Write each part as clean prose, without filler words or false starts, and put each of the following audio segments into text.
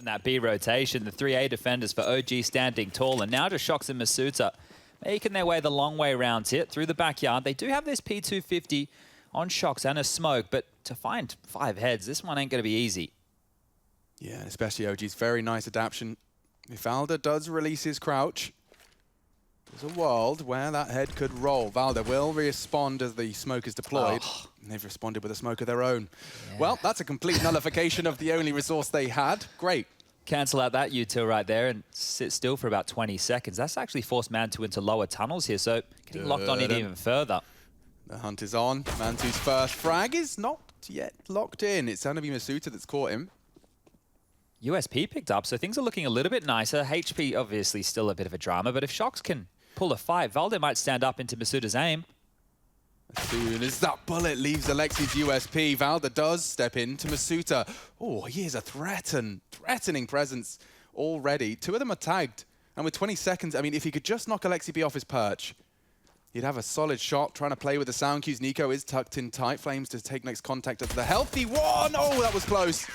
in that B rotation. The 3A defenders for OG standing tall, and now just shox and Masuta making their way the long way around here through the backyard. They do have this P250 on shox and a smoke, but to find 5 heads, this one ain't going to be easy. Yeah, especially OG's very nice adaptation. If Valda does release his crouch, there's a world where that head could roll. Valda will respond as the smoke is deployed. Oh. And they've responded with a smoke of their own. Yeah. Well, that's a complete nullification of the only resource they had. Great. Cancel out that util right there and sit still for about 20 seconds. That's actually forced Mantu into lower tunnels here, so getting locked on it even further. The hunt is on. Mantu's first frag is not yet locked in. It's going to be Masuta that's caught him. USP picked up, so things are looking a little bit nicer. HP obviously still a bit of a drama, but if shox can pull a fight, Valde might stand up into Masuta's aim. As soon as that bullet leaves Alexi's USP, Valda does step into Masuta. Oh, he is a threatening presence already. 2 of them are tagged. And with 20 seconds, I mean, if he could just knock Alexi B off his perch, he'd have a solid shot trying to play with the sound cues. niko is tucked in tight. Flames to take next contact of the healthy one. Oh, that was close.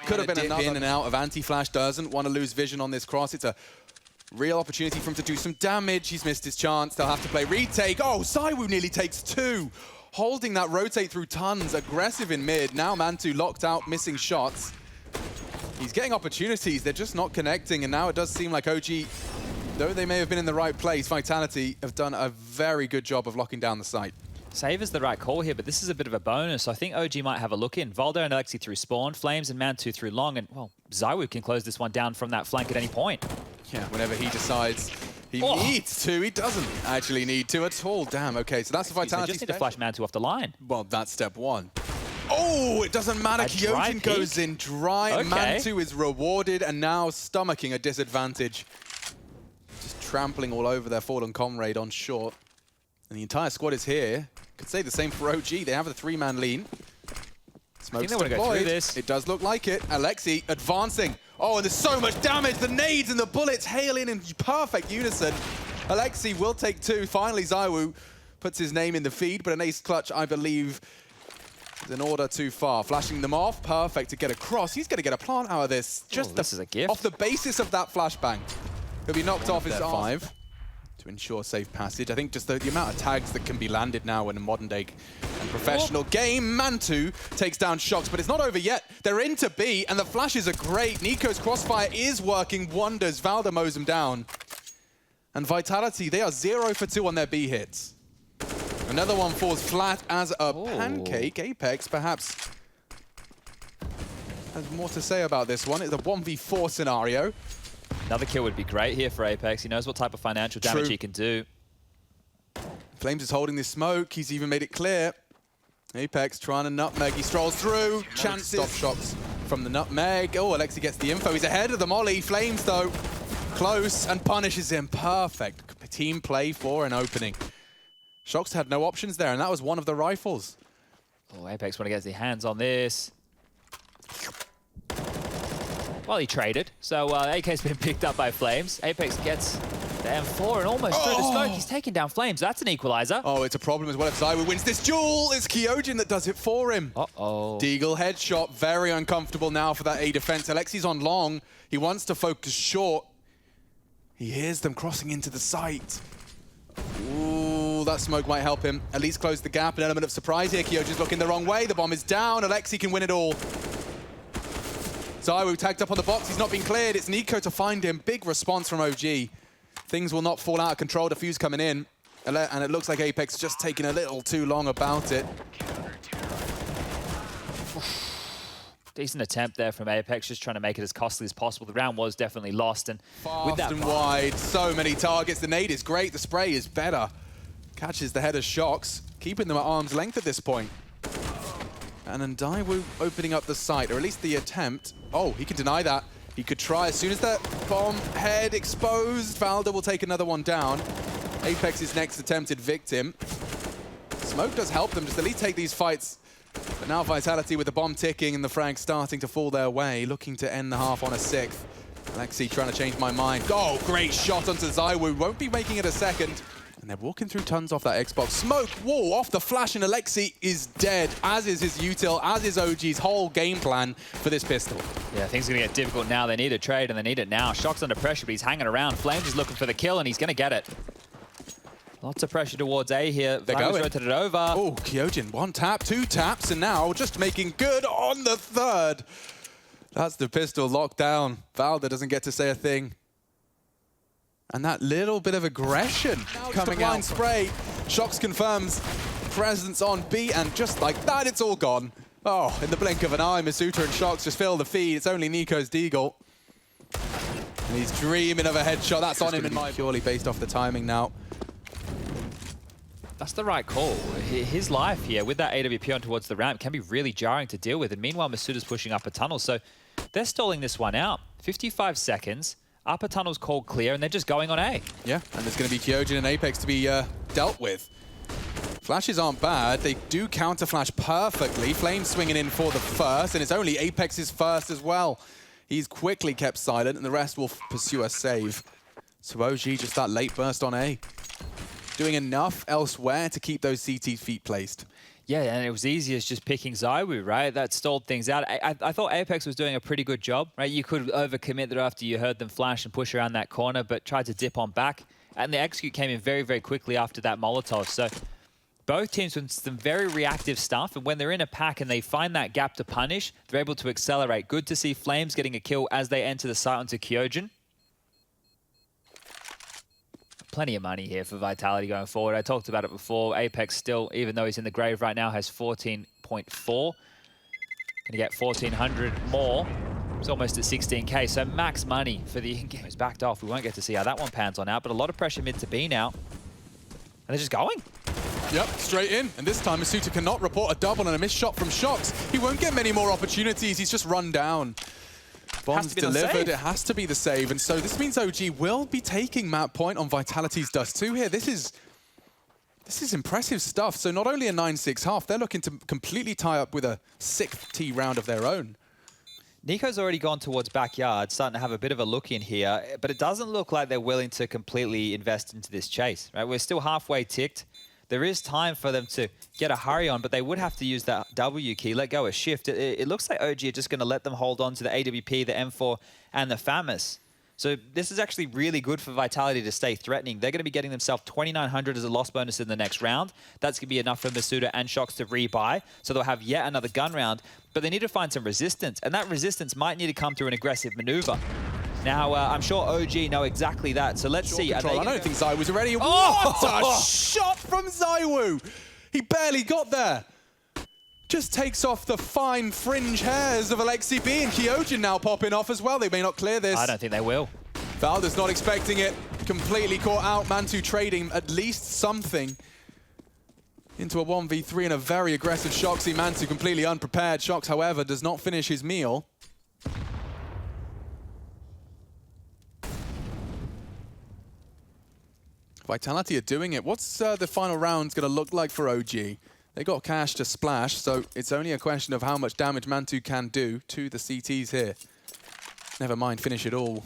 Could have been another. In and out of anti-flash. Doesn't want to lose vision on this cross. It's a real opportunity for him to do some damage. He's missed his chance. They'll have to play retake. Oh, ZywOo nearly takes 2. Holding that rotate through tons. Aggressive in mid. Now Mantu locked out, missing shots. He's getting opportunities. They're just not connecting. And now it does seem like OG, though they may have been in the right place, Vitality have done a very good job of locking down the site. Save is the right call here, but this is a bit of a bonus. I think OG might have a look in. Valdo and Alexi through spawn, Flames and Mantu through long, and, well, ZywOo can close this one down from that flank at any point. Yeah, whenever he decides he needs to, he doesn't actually need to at all. Damn, okay, so that's the Vitality. They just need to flash Mantu off the line. Well, that's step 1. Oh, it doesn't matter. Kyojin goes in dry. Okay. Mantu is rewarded and now stomaching a disadvantage. Just trampling all over their fallen comrade on short. And the entire squad is here. Could say the same for OG. They have a 3-man lean. Smoke's deployed. Go through this. It does look like it. Alexi advancing. Oh, and there's so much damage. The nades and the bullets hail in perfect unison. Alexi will take 2. Finally, ZywOo puts his name in the feed, but an ace clutch, I believe, is an order too far. Flashing them off. Perfect to get across. He's going to get a plant out of this. Just this is a gift. Off the basis of that flashbang. He'll be knocked off his 5. To ensure safe passage. I think just the amount of tags that can be landed now in a modern day and professional game. Mantu takes down shox, but it's not over yet. They're into B, and the flashes are great. niko's crossfire is working wonders. Valda mows him down. And Vitality, they are 0 for 2 on their B hits. Another one falls flat as a pancake. Apex perhaps has more to say about this one. It's a 1v4 scenario. Another kill would be great here for Apex. He knows what type of financial damage he can do. Flames is holding this smoke. He's even made it clear. Apex trying to nutmeg. He strolls through. Chances. Stop shots from the nutmeg. Oh, Alexi gets the info. He's ahead of the molly. Flames, though, close and punishes him. Perfect team play for an opening. shox had no options there, and that was one of the rifles. Oh, Apex want to get his hands on this. Well, he traded, so AK's been picked up by Flames. Apex gets the M4 and almost through the smoke. He's taking down Flames. That's an equalizer. Oh, it's a problem as well if ZywOo wins this duel. It's Kyojin that does it for him. Uh-oh. Deagle headshot, very uncomfortable now for that A defense. Alexi's on long. He wants to focus short. He hears them crossing into the site. Ooh, that smoke might help him at least close the gap. An element of surprise here. Kyojin's looking the wrong way. The bomb is down. Alexi can win it all. ZywOo tagged up on the box. He's not been cleared. It's niko to find him. Big response from OG. Things will not fall out of control. Defuse coming in. And it looks like Apex just taking a little too long about it. Decent attempt there from Apex, just trying to make it as costly as possible. The round was definitely lost. And fast with that and wide. So many targets. The nade is great. The spray is better. Catches the head of shox. Keeping them at arm's length at this point. And then ZywOo opening up the site, or at least the attempt. Oh, he can deny that. He could try. As soon as that bomb head exposed, Valda will take another one down. Apex's next attempted victim. Smoke does help them just at least take these fights. But now Vitality with the bomb ticking and the frag starting to fall their way, looking to end the half on a 6th. Alexi trying to change my mind. Oh, great shot onto ZywOo. Won't be making it a second. And they're walking through tons off that Xbox. Smoke, wall, off the flash, and Alexi is dead, as is his util, as is OG's whole game plan for this pistol. Yeah, things are going to get difficult now. They need a trade, and they need it now. shox under pressure, but he's hanging around. Flames is looking for the kill, and he's going to get it. Lots of pressure towards A here. They're going. Rotated it over. Oh, Kyojin, 1 tap, 2 taps, and now just making good on the 3rd. That's the pistol locked down. Valda doesn't get to say a thing. And that little bit of aggression coming out. Spray. shox confirms presence on B, and just like that, it's all gone. Oh, in the blink of an eye, masuta and shox just fill the feed. It's only niko's deagle. And he's dreaming of a headshot. That's on him in my purely based off the timing now. That's the right call. His life here with that AWP on towards the ramp can be really jarring to deal with. And meanwhile, masuta's pushing up a tunnel. So they're stalling this one out. 55 seconds. Upper tunnel's called clear, and they're just going on A. Yeah, and there's going to be Kyojin and Apex to be dealt with. Flashes aren't bad. They do counter flash perfectly. Flames swinging in for the first, and it's only Apex's first as well. He's quickly kept silent, and the rest will pursue a save. So OG just that late burst on A. Doing enough elsewhere to keep those CT feet placed. Yeah, and it was easy as just picking ZywOo, right? That stalled things out. I thought Apex was doing a pretty good job, right? You could overcommit there after you heard them flash and push around that corner, but tried to dip on back. And the execute came in very, very quickly after that Molotov. So both teams with some very reactive stuff, and when they're in a pack and they find that gap to punish, they're able to accelerate. Good to see Flames getting a kill as they enter the site onto Kyojin. Plenty of money here for Vitality going forward. I talked about it before. Apex still, even though he's in the grave right now, has 14.4. Going to get 1,400 more. It's almost at 16K, so max money for the in-game. It's backed off. We won't get to see how that one pans on out, but a lot of pressure mid to B now. And they're just going. Yep, straight in. And this time, masuta cannot report a double and a missed shot from shox. He won't get many more opportunities. He's just run down. Bombs delivered, it has to be the save, and so this means OG will be taking map point on Vitality's Dust 2 here. This is impressive stuff. So not only a 9-6 half, they're looking to completely tie up with a 6th T round of their own. niko's already gone towards backyard, starting to have a bit of a look in here, but it doesn't look like they're willing to completely invest into this chase, right? We're still halfway ticked. There is time for them to get a hurry on, but they would have to use that W key, let go a shift. It looks like OG are just going to let them hold on to the AWP, the M4, and the FAMAS. So this is actually really good for Vitality to stay threatening. They're going to be getting themselves 2,900 as a loss bonus in the next round. That's going to be enough for masuta and shox to rebuy, so they'll have yet another gun round. But they need to find some resistance, and that resistance might need to come through an aggressive maneuver. Now, I'm sure OG know exactly that, so let's see. I don't think ZywOo's ready. Oh! What a shot from ZywOo! He barely got there. Just takes off the fine fringe hairs of Alexi B, and Kyojin now popping off as well. They may not clear this. I don't think they will. Valda's not expecting it. Completely caught out. Mantu trading at least something into a 1v3 and a very aggressive shoxy. Mantu completely unprepared. shox, however, does not finish his meal. Vitality are doing it. What's the final round going to look like for OG? They got cash to splash, so it's only a question of how much damage Mantu can do to the CTs here. Never mind, finish it all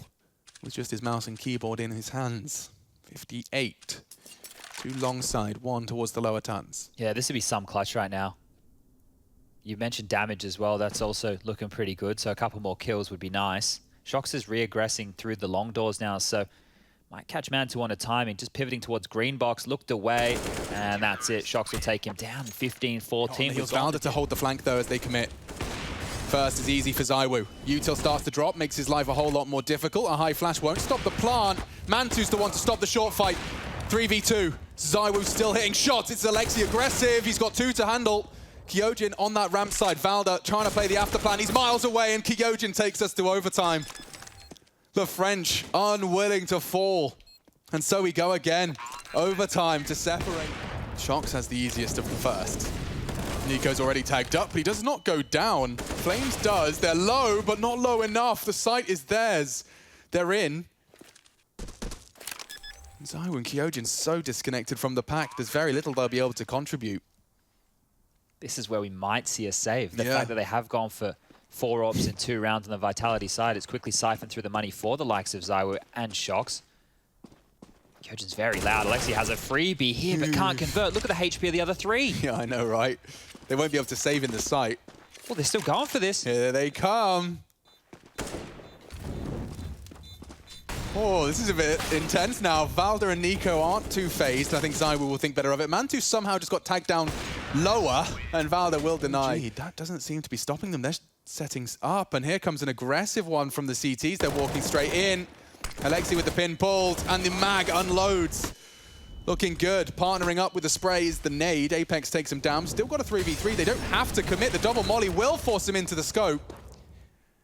with just his mouse and keyboard in his hands. 58. 2 long side, 1 towards the lower tons. Yeah, this would be some clutch right now. You mentioned damage as well. That's also looking pretty good, so a couple more kills would be nice. shox is re-aggressing through the long doors now, so might catch Mantu on a timing, just pivoting towards green box, looked away, and that's it. shox will take him down, 15-14. He'll Valda to hold the flank, though, as they commit. First is easy for ZywOo. Util starts to drop, makes his life a whole lot more difficult. A high flash won't stop the plant. Mantu's the one to stop the short fight. 3v2. ZywOo still hitting shots. It's Alexi aggressive. He's got 2 to handle. Kyojin on that ramp side. Valda trying to play the after plan. He's miles away, and Kyojin takes us to overtime. The French unwilling to fall. And so we go again. Overtime to separate. shox has the easiest of the first. niko's already tagged up, but he does not go down. Flames does. They're low, but not low enough. The site is theirs. They're in. ZywOo and Kyojin so disconnected from the pack. There's very little they'll be able to contribute. This is where we might see a save. The fact that they have gone for 4 ops in 2 rounds on the Vitality side, it's quickly siphoned through the money for the likes of ZywOo and shox. Kyojin's very loud. Alexi has a freebie here, but can't convert. Look at the HP of the other three. Yeah, I know, right? They won't be able to save in the site. Well, they're still going for this. Here they come. Oh, this is a bit intense now. Valda and niko aren't too phased. I think Zywoo will think better of it. Mantu somehow just got tagged down lower, and Valda will deny. Gee, that doesn't seem to be stopping them. They're setting up, and here comes an aggressive one from the CTs. They're walking straight in. Alexi with the pin pulled, and the mag unloads. Looking good. Partnering up with the spray is the nade. Apex takes him down. Still got a 3v3. They don't have to commit. The double molly will force him into the scope.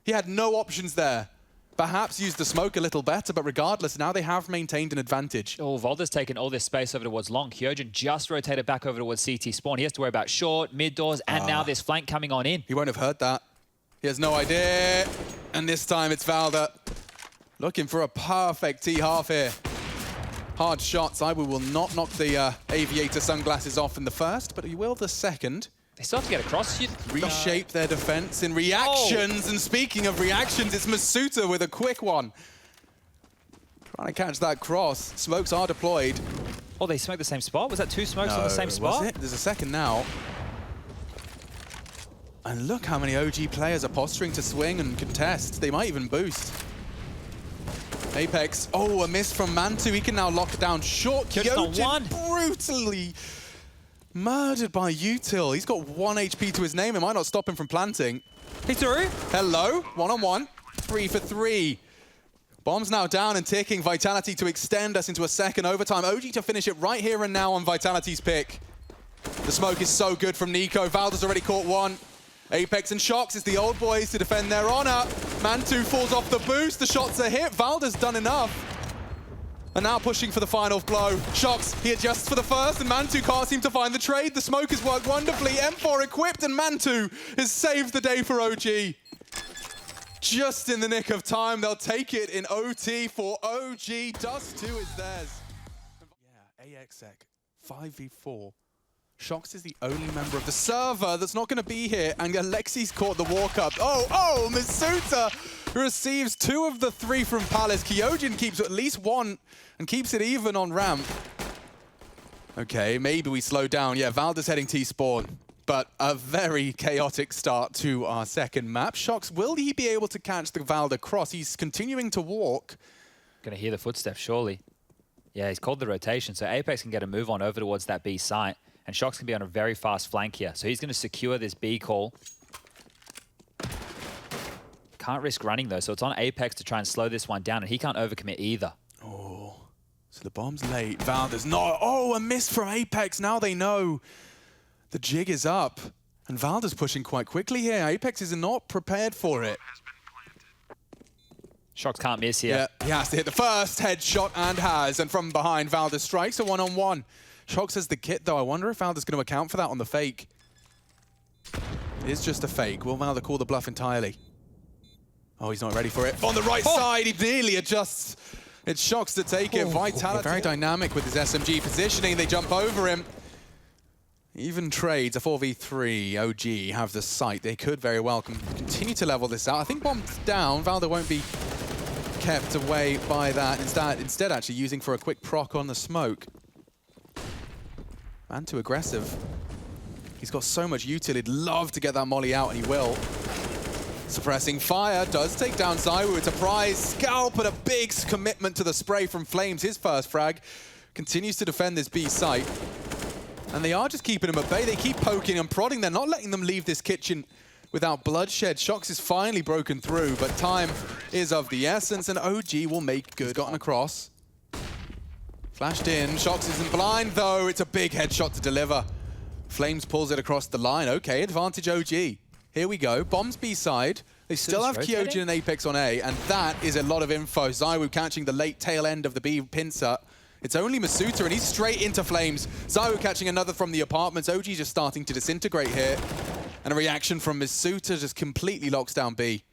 He had no options there. Perhaps used the smoke a little better, but regardless, now they have maintained an advantage. Oh, Valda's taken all this space over towards long. Kyojin just rotated back over towards CT spawn. He has to worry about short, mid doors, and now this flank coming on in. He won't have heard that. He has no idea. And this time it's Valda. Looking for a perfect T-half here. Hard shots. Zywoo will not knock the aviator sunglasses off in the first, but he will the second. They still have to get across. Reshape their defense in reactions. Oh. And speaking of reactions, it's Masuta with a quick one. Trying to catch that cross. Smokes are deployed. Oh, they smoked the same spot? Was that two smokes on the same spot? Was it? There's a second now. And look how many OG players are posturing to swing and contest. They might even boost. Apex. Oh, a miss from Mantu. He can now lock down short. Kyojin brutally murdered by Util. He's got 1 HP to his name. It might not stop him from planting. He's through. Hello. 1-on-1. 3 for 3. Bomb's now down and ticking. Vitality to extend us into a second overtime. OG to finish it right here and now on Vitality's pick. The smoke is so good from niko. Valda's already caught one. Apex and shox is the old boys to defend their honor. Mantu falls off the boost. The shots are hit. Valda's done enough. And now pushing for the final blow. shox, he adjusts for the first, and Mantu can't seem to find the trade. The smoke has worked wonderfully. M4 equipped, and Mantu has saved the day for OG. Just in the nick of time, they'll take it in OT for OG. Dust 2 is theirs. Yeah, AXEC, 5v4. shox is the only member of the server that's not going to be here, and Alexi's caught the walk-up. Oh, Masuta receives 2 of the 3 from Palace. Kyojin keeps at least 1 and keeps it even on ramp. Okay, maybe we slow down. Yeah, Valda's heading T-spawn, but a very chaotic start to our second map. shox, will he be able to catch the Valda cross? He's continuing to walk. Gonna hear the footsteps, surely. Yeah, he's called the rotation, so Apex can get a move on over towards that B site. And shox can be on a very fast flank here. So he's going to secure this B call. Can't risk running though, so it's on Apex to try and slow this one down, and he can't overcommit either. Oh, so the bomb's late. Valda's not. Oh, a miss from Apex. Now they know the jig is up. And Valda's pushing quite quickly here. Apex is not prepared for it. shox can't miss here. Yeah, he has to hit the first headshot and has. And from behind, Valda strikes a 1-on-1. shox has the kit, though. I wonder if Valda's going to account for that on the fake. It is just a fake. Will Valda call the bluff entirely? Oh, he's not ready for it. On the right side, he nearly adjusts. It's shox to take it. Vitality very dynamic with his SMG positioning. They jump over him. Even trades, a 4v3. OG have the site. They could very well continue to level this out. I think bomb's down. Valda won't be kept away by that. Instead actually using for a quick proc on the smoke. Mantu aggressive. He's got so much util. He'd love to get that molly out, and he will. Suppressing fire does take down Zywoo. It's a prize scalp, but a big commitment to the spray from Flames. His first frag continues to defend this B site. And they are just keeping him at bay. They keep poking and prodding. They're not letting them leave this kitchen without bloodshed. shox is finally broken through, but time is of the essence, and OG will make good. He's gotten across. Flashed in. shox isn't blind, though. It's a big headshot to deliver. Flames pulls it across the line. Okay, advantage OG. Here we go. Bombs B side. They still have Kyojin and Apex on A, and that is a lot of info. Zywoo catching the late tail end of the B pincer. It's only Masuta, and he's straight into Flames. Zywoo catching another from the apartments. OG just starting to disintegrate here. And a reaction from Masuta just completely locks down B.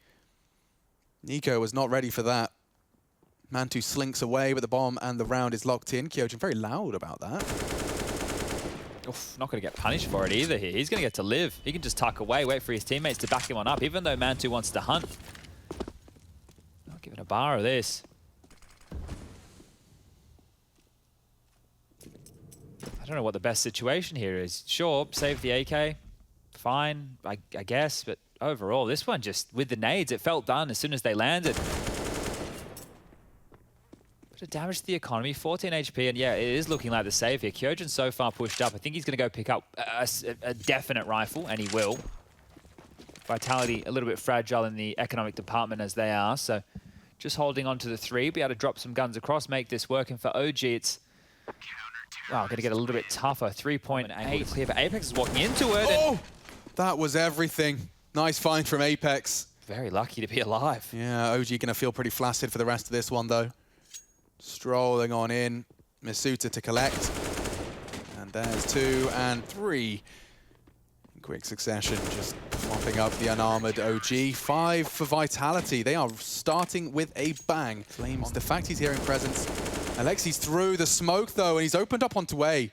niko was not ready for that. Mantu slinks away, but the bomb and the round is locked in. Kyojin very loud about that. Oof, not going to get punished for it either here. He's going to get to live. He can just tuck away, wait for his teammates to back him on up, even though Mantu wants to hunt. Not giving a bar of this. don't know what the best situation here is. Sure, save the AK, fine, I guess, but overall, this one just, with the nades, it felt done as soon as they landed. Bit of damage to the economy, 14 HP, and yeah, it is looking like the save here. Kyojin's so far pushed up, I think he's going to go pick up a definite rifle, and he will. Vitality a little bit fragile in the economic department as they are, so just holding on to the 3, be able to drop some guns across, make this work, and for OG, it's going to get a little bit tougher. 3.8 clear, but Apex is walking into it. Oh, that was everything. Nice find from Apex. Very lucky to be alive. Yeah, OG going to feel pretty flaccid for the rest of this one, though. Strolling on in. masuta to collect. And there's 2 and 3. In quick succession, just mopping up the unarmored OG. 5 for Vitality. They are starting with a bang. Flames, the fact he's here in presence. Alexi's through the smoke, though, and he's opened up onto A.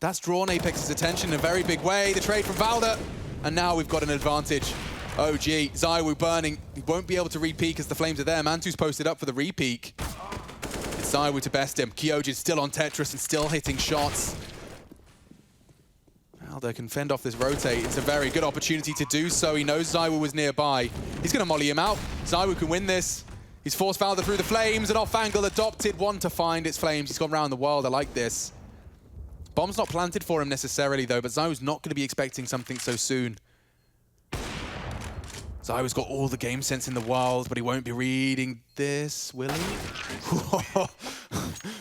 That's drawn Apex's attention in a very big way. The trade from Valda. And now we've got an advantage. OG, ZywOo burning. He won't be able to re-peek as the flames are there. Mantu's posted up for the re-peek. It's ZywOo to best him. Kyojin still on Tetris and still hitting shots. Valda can fend off this rotate. It's a very good opportunity to do so. He knows ZywOo was nearby. He's going to molly him out. ZywOo can win this. He's forced Valda through the flames, and off-angle adopted one to find its flames. He's gone around the world. I like this. Bomb's not planted for him necessarily, though, but ZywOo's not going to be expecting something so soon. ZywOo's got all the game sense in the world, but he won't be reading this, will he?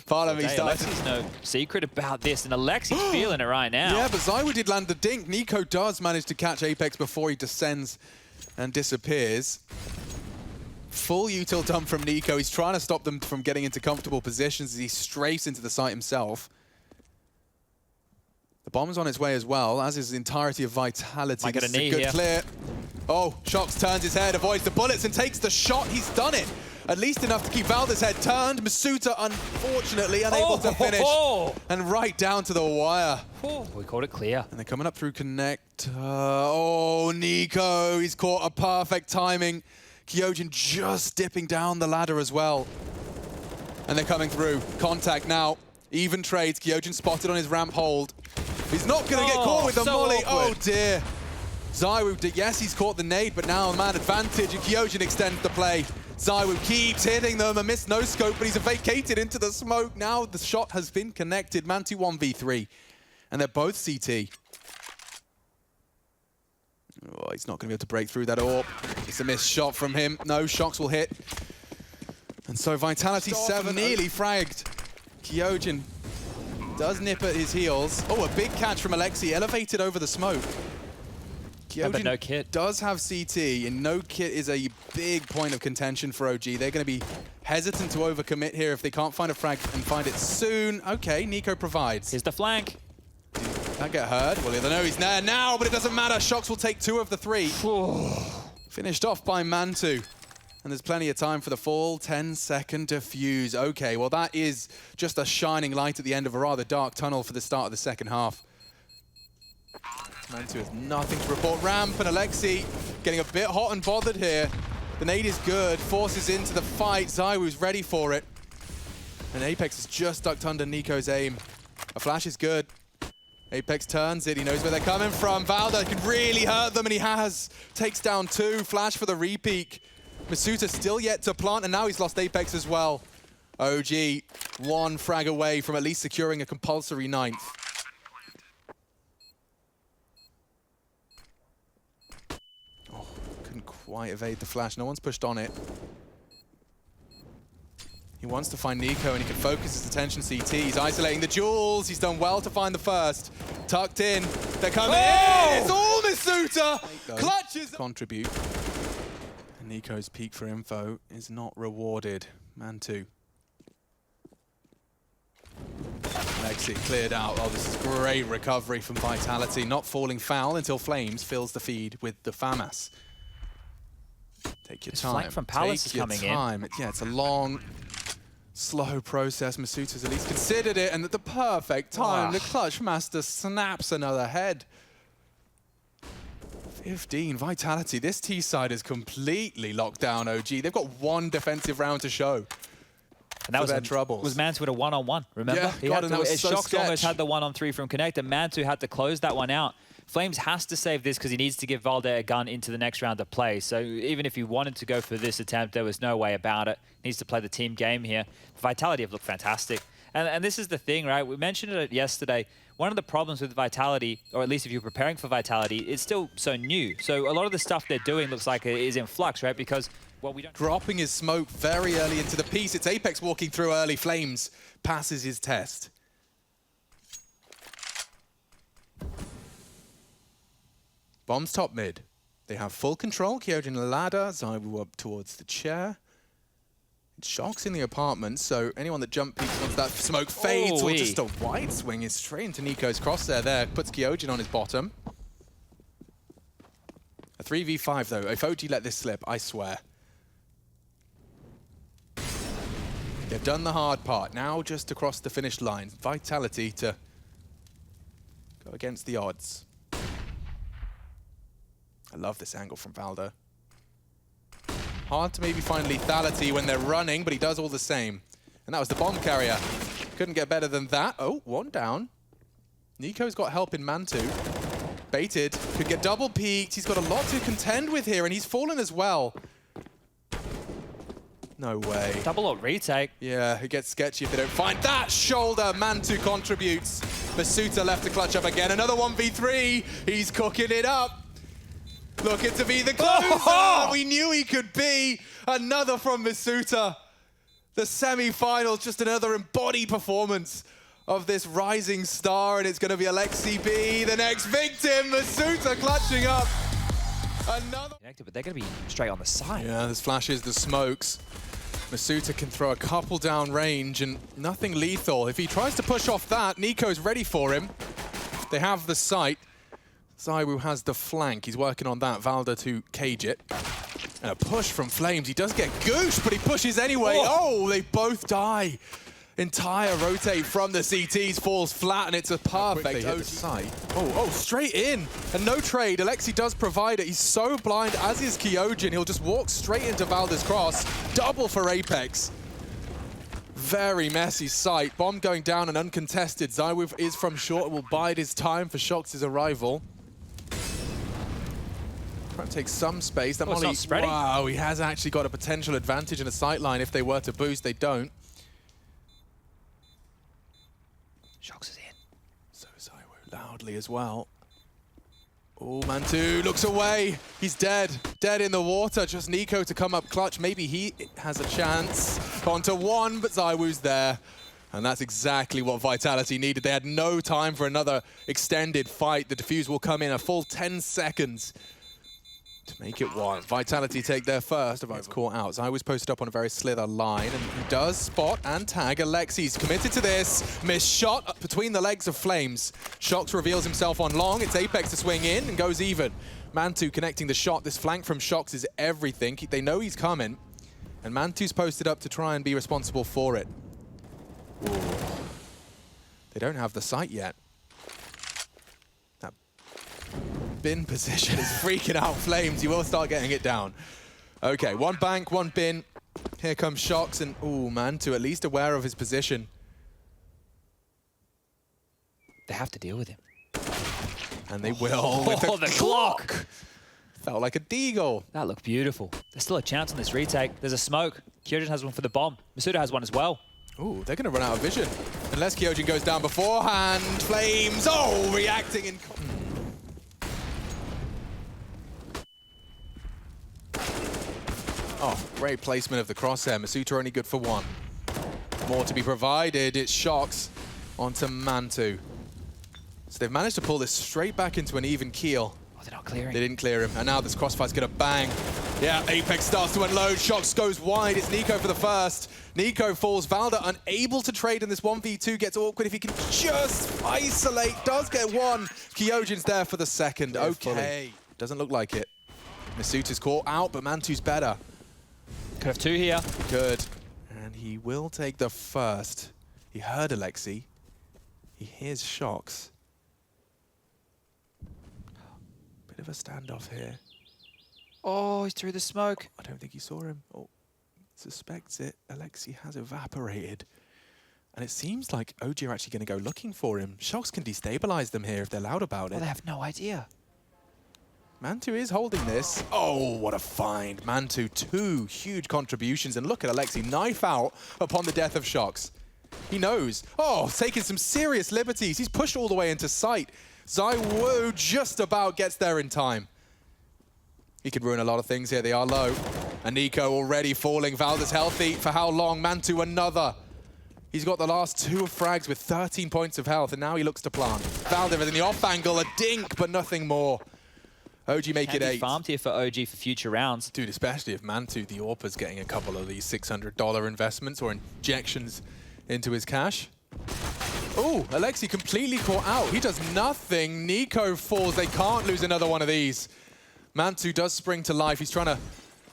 Part of me started... Alexi's no secret about this, and Alexi's feeling it right now. Yeah, but ZywOo did land the dink. niko does manage to catch Apex before he descends and disappears. Full util dump from niko. He's trying to stop them from getting into comfortable positions as he strafes into the site himself. The bomb's on its way as well, as is the entirety of Vitality. Might get a knee good here. Clear. Oh, shox turns his head, avoids the bullets and takes the shot. He's done it. At least enough to keep Valda's head turned. masuta, unfortunately, unable to finish. And right down to the wire. We called it clear. And they're coming up through Connect. Oh, niko, he's caught a perfect timing. Kyojin just dipping down the ladder as well. And they're coming through. Contact now. Even trades. Kyojin spotted on his ramp hold. He's not going to get caught with the molly. Oh, dear. ZywOo, yes, he's caught the nade, but now man advantage, and Kyojin extends the play. ZywOo keeps hitting them. A missed no-scope, but he's vacated into the smoke. Now the shot has been connected. Mantu 1v3. And they're both CT. Oh, he's not going to be able to break through that AWP. It's a missed shot from him. No, shox will hit. And so Vitality 7 nearly fragged. Kyojin does nip at his heels. Oh, a big catch from Alexi, elevated over the smoke. But no kit. Does have CT, and no kit is a big point of contention for OG. They're going to be hesitant to overcommit here if they can't find a frag and find it soon. Okay, niko provides. Here's the flank. That get heard. Well, they know he's there now, but it doesn't matter. shox will take 2 of the 3. Finished off by Mantu. And there's plenty of time for the full 10-second defuse. Okay, well, that is just a shining light at the end of a rather dark tunnel for the start of the second half. Mantu has nothing to report. Ramp and Alexi getting a bit hot and bothered here. The nade is good, forces into the fight. ZywOo's ready for it. And Apex is just ducked under niko's aim. A flash is good. Apex turns it, he knows where they're coming from. Valda can really hurt them, and he has. Takes down 2, flash for the re-peek. masuta still yet to plant, and now he's lost Apex as well. OG, 1 frag away from at least securing a compulsory 9th. Oh, couldn't quite evade the flash. No one's pushed on it. He wants to find niko, and he can focus his attention CT. He's isolating the jewels. He's done well to find the first. Tucked in. They're coming in. It's all masuta. Clutches. Contribute. And niko's peak for info is not rewarded. Mantu. Lexi cleared out. Oh, this is great recovery from Vitality. Not falling foul until Flames fills the feed with the FAMAS. Take your time. Flank from Palace is coming in. Yeah, it's a long, slow process. Masuta's at least considered it, and at the perfect time, the clutch master snaps another head. 15, Vitality. This T side is completely locked down, OG. They've got 1 defensive round to show. And that was their troubles. Was Mantu with a one-on-one, remember? Yeah, He God, had and to, that was so shox sketch. almost had the one-on-3 from Connect, and Mantu had to close that one out. Flames has to save this because he needs to give Valde a gun into the next round of play. So even if he wanted to go for this attempt, there was no way about it. He needs to play the team game here. Vitality have looked fantastic. And this is the thing, right? We mentioned it yesterday. One of the problems with Vitality, or at least if you're preparing for Vitality, it's still so new. So a lot of the stuff they're doing looks like it is in flux, right? Because we don't... Dropping his smoke very early into the piece. It's Apex walking through early. Flames passes his test. Bombs top mid. They have full control. Kyojin ladder. Zywu up towards the chair. It's shox in the apartment, so anyone that jump peeks once that smoke fades or just a wide swing is straight into niko's crosshair there. Puts Kyojin on his bottom. A 3v5 though. If OG let this slip, I swear. They've done the hard part. Now just to cross the finish line. Vitality to go against the odds. I love this angle from Valde. Hard to maybe find lethality when they're running, but he does all the same. And that was the bomb carrier. Couldn't get better than that. Oh, one down. niko's got help in Mantu. Baited. Could get double peeked. He's got a lot to contend with here, and he's fallen as well. No way. Double or retake. Yeah, it gets sketchy if they don't find that shoulder. Mantu contributes. Masuta left to clutch up again. Another 1v3. He's cooking it up. Looking to be the closer. We knew he could be. Another from Masuta. The semi-finals, just another embodied performance of this rising star, and it's going to be Alexi B, the next victim. Masuta clutching up. Another. But they're going to be straight on the side. Yeah, there's flashes, the smokes. Masuta can throw a couple down range and nothing lethal. If he tries to push off that, niko's ready for him. They have the sight. Zywu has the flank. He's working on that. Valde to cage it. And a push from Flames. He does get gooshed, but he pushes anyway. Oh, they both die. Entire rotate from the CTs falls flat, and it's a perfect hit the site. Oh, straight in. And no trade. Alexi does provide it. He's so blind, as is Kyojin. He'll just walk straight into Valde's cross. Double for Apex. Very messy sight. Bomb going down and uncontested. Zywu is from short. Will bide his time for shox's arrival. Trying to take some space. That Molly, wow, he has actually got a potential advantage in a sight line. If they were to boost, they don't. shox is in. So Zywu loudly as well. Oh, Mantu looks away. He's dead. Dead in the water. Just niko to come up clutch. Maybe he has a chance. Onto one, but Zywu's there. And that's exactly what Vitality needed. They had no time for another extended fight. The defuse will come in a full 10 seconds to make it one. Vitality take their first. It's caught out. Zywu's posted up on a very slither line, and he does spot and tag Alexi. He's committed to this. Missed shot up between the legs of Flames. shox reveals himself on long. It's Apex to swing in and goes even. Mantu connecting the shot. This flank from shox is everything. They know he's coming, and Mantu's posted up to try and be responsible for it. Ooh. They don't have the sight yet. That bin position is freaking out Flames. He will start getting it down. Okay, one bank, one bin. Here comes shox, and ooh, Mantu at least aware of his position. They have to deal with him. And they will. With the clock! Felt like a deagle. That looked beautiful. There's still a chance on this retake. There's a smoke. Kyojin has one for the bomb. Masuta has one as well. Ooh, they're going to run out of vision. Unless Kyojin goes down beforehand. Flames, oh, reacting in... Oh, great placement of the crosshair. Masuta only good for one. More to be provided. It's shox onto Mantu. So they've managed to pull this straight back into an even keel. Oh, they're not clearing. They didn't clear him. And now this crossfire's going to bang. Yeah, Apex starts to unload. shox goes wide. It's niko for the first. niko falls. Valde unable to trade in this 1v2. Gets awkward if he can just isolate. Does get one. Kyojin's there for the second. Yeah, okay. Doesn't look like it. Masuta's caught out, but Mantu's better. Could have two here. Good. And he will take the first. He heard Alexi. He hears shox. Bit of a standoff here. Oh, he's through the smoke. I don't think he saw him. Oh, suspects it. Alexi has evaporated. And it seems like OG are actually going to go looking for him. shox can destabilize them here if they're loud about it. Well, they have no idea. Mantu is holding this. Oh, what a find. Mantu, 2 huge contributions. And look at Alexi, knife out upon the death of shox. He knows. Oh, taking some serious liberties. He's pushed all the way into sight. ZywOo just about gets there in time. He could ruin a lot of things here. They are low. And niko already falling. Valda's healthy. For how long? Mantu another. He's got the last 2 frags with 13 points of health, and now he looks to plant. Valda in the off angle, a dink, but nothing more. OG make it 8. Farmed here for OG for future rounds. Dude, especially if Mantu, the AWP's getting a couple of these $600 investments or injections into his cash. Oh, Alexi completely caught out. He does nothing. niko falls. They can't lose another one of these. Mantu does spring to life. He's trying to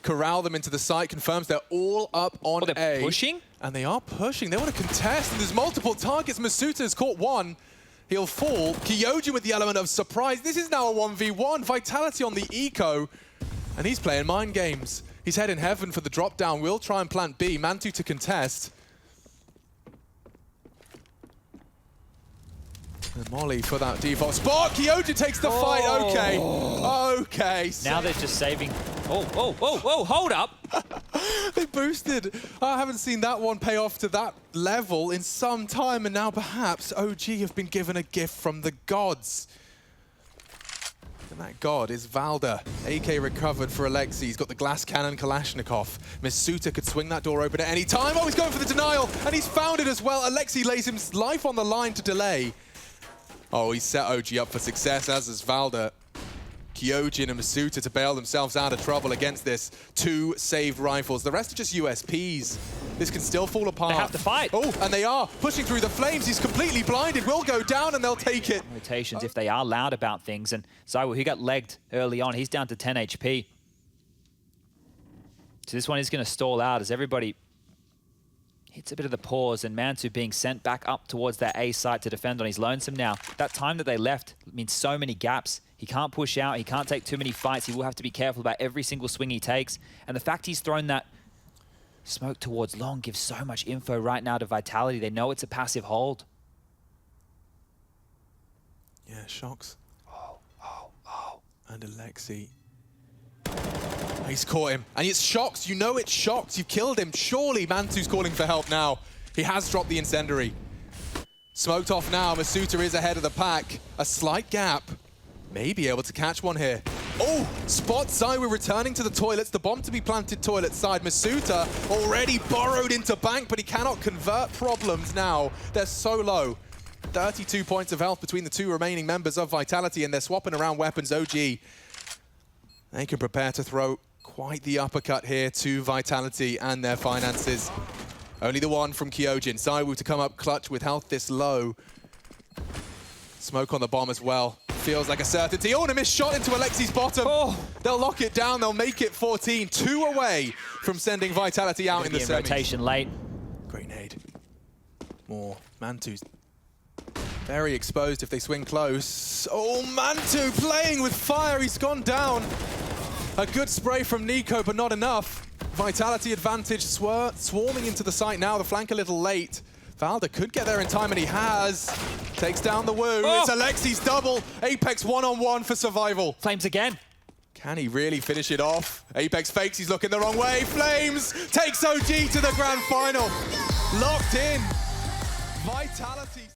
corral them into the site, confirms they're all up on they're A. Pushing? And they are pushing. They want to contest, and there's multiple targets. masuta has caught one. He'll fall. Kyojin with the element of surprise. This is now a 1v1. Vitality on the eco, and he's playing mind games. He's heading heaven for the drop down. We'll try and plant B. Mantu to contest. And Molly for that default spot. Kyojin takes the fight. Okay. Okay. Now they're just saving. Oh, hold up. They boosted. I haven't seen that one pay off to that level in some time, and now perhaps OG have been given a gift from the gods. And that god is Valda. AK recovered for Alexi. He's got the glass cannon Kalashnikov. masuta could swing that door open at any time. Oh, he's going for the denial, and he's found it as well. Alexi lays his life on the line to delay. Oh, he's set OG up for success, as is Valda. Kyojin and masuta to bail themselves out of trouble against this. 2 saved rifles. The rest are just USPs. This can still fall apart. They have to fight. Oh, and they are pushing through the flames. He's completely blinded. Will go down, and they'll take it. Rotations, if they are loud about things. And ZywOo, he got legged early on. He's down to 10 HP. So this one is going to stall out as everybody hits a bit of the pause, and Mantu being sent back up towards that A site to defend on his lonesome now. That time that they left means so many gaps. He can't push out, he can't take too many fights. He will have to be careful about every single swing he takes. And the fact he's thrown that smoke towards long gives so much info right now to Vitality. They know it's a passive hold. Yeah, shox. Oh. And Alexi. He's caught him. And it's shox. You know it's shox. You've killed him. Surely Mantu's calling for help now. He has dropped the incendiary. Smoked off now. masuta is ahead of the pack. A slight gap. May be able to catch one here. Oh, spot ZywOo returning to the toilets. The bomb to be planted toilet side. masuta already burrowed into bank, but he cannot convert. Problems now. They're so low. 32 points of health between the 2 remaining members of Vitality, and they're swapping around weapons. OG, they can prepare to throw quite the uppercut here to Vitality and their finances. Only the one from Kyojin. ZywOo to come up clutch with health this low. Smoke on the bomb as well. Feels like a certainty. Oh, and a missed shot into Alexi's bottom. Oh. They'll lock it down. They'll make it 14. 2 away from sending Vitality out in the semis. Rotation late. Great nade. More. Mantu's very exposed if they swing close. Oh, Mantu playing with fire. He's gone down. A good spray from niko, but not enough. Vitality advantage swarming into the site now. The flank a little late. Valda could get there in time, and he has. Takes down the Woo. Oh. It's Alexi's double. Apex one-on-one for survival. Flames again. Can he really finish it off? Apex fakes. He's looking the wrong way. Flames takes OG to the grand final. Locked in. Vitality.